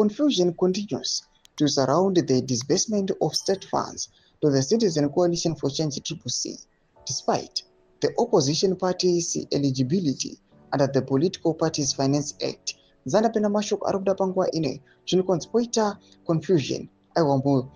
confusion continues to surround the disbursement of state funds to the Citizen Coalition for Change CCC, despite the opposition party's eligibility under the Political Parties Finance Act. Zanapena mashoko arikuda panguva ine zvinokonzpoita confusion aiwa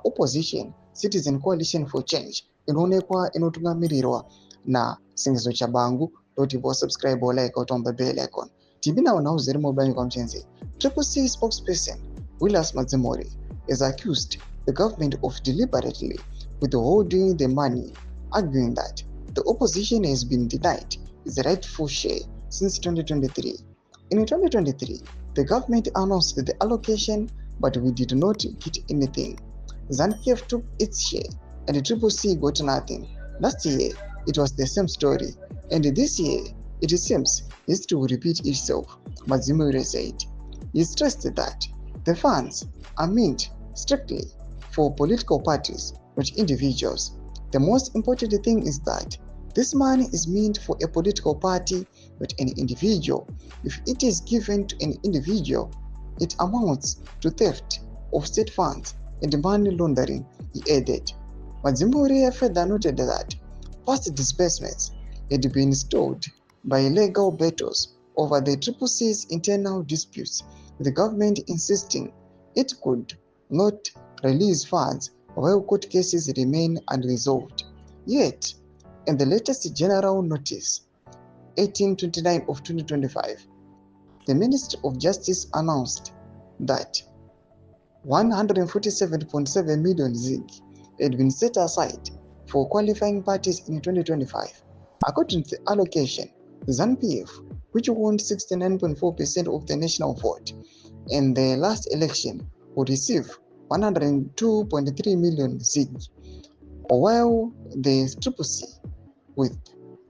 opposition Citizen Coalition for Change inoonekwa inotungamirirwa na Sengezo Chabangu doti vo subscribe or like utomba bell icon. Tibina now zeri mobile kwa mchenzi. CCC spokesperson Willis Mazimori is accused the government of deliberately withholding the money, arguing that the opposition has been denied its rightful share since 2023. In 2023, the government announced the allocation, but we did not get anything. ZANU-PF took its share and the CCC got nothing. Last year, it was the same story, and this year, it seems history will repeat itself, Mazimuri said. He stressed that the funds are meant strictly for political parties, not individuals. The most important thing is that this money is meant for a political party, not an individual. If it is given to an individual, it amounts to theft of state funds and money laundering, he added. Mazimuri further noted that past disbursements had been stalled by legal battles over the CCC's internal disputes, with the government insisting it could not release funds while court cases remain unresolved. Yet, in the latest General Notice 1829 of 2025, the Ministry of Justice announced that 147.7 million ZiG had been set aside for qualifying parties in 2025. According to the allocation, ZANU-PF, which won 69.4% of the national vote in the last election, would receive 102.3 million ZiG, while the CCC, with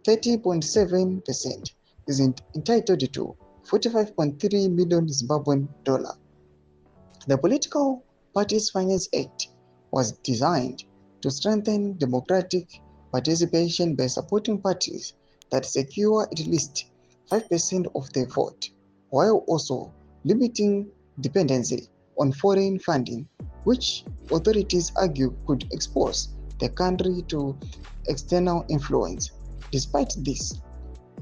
30.7%, is entitled to 45.3 million Zimbabwean dollar. The Political Parties Finance Act was designed to strengthen democratic participation by supporting parties that secure at least 5% of the vote, while also limiting dependency on foreign funding, which authorities argue could expose the country to external influence. Despite this,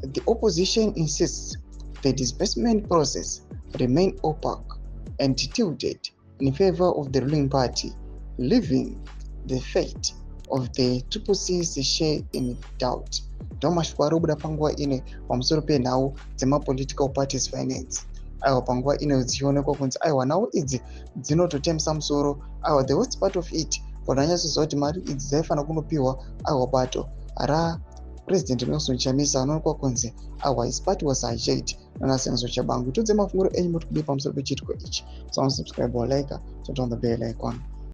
the opposition insists the disbursement process remained opaque and tilted in favor of the ruling party, leaving the fate of the CCC's share in doubt. Domashwa rubuda panguwa ine pamusoro penhau dzemapolitical parties finance. Aiwa panguwa ine zvichionekwa kunzi aiwa nhau idzi dzinototemesa musoro. Aiwa the worst part of it, vanonyatsoziva kuti mari idzi dzaifanira kunopiwa aiwa bato President NELSONCHAMISA anoonekwa kunzi aiwa his party was hijacked nana Sengezo Chabangu. Tudze mafunguro enyu muri kudii pamusoro pechitiko ichi. So subscribe or like, turn on the bell icon.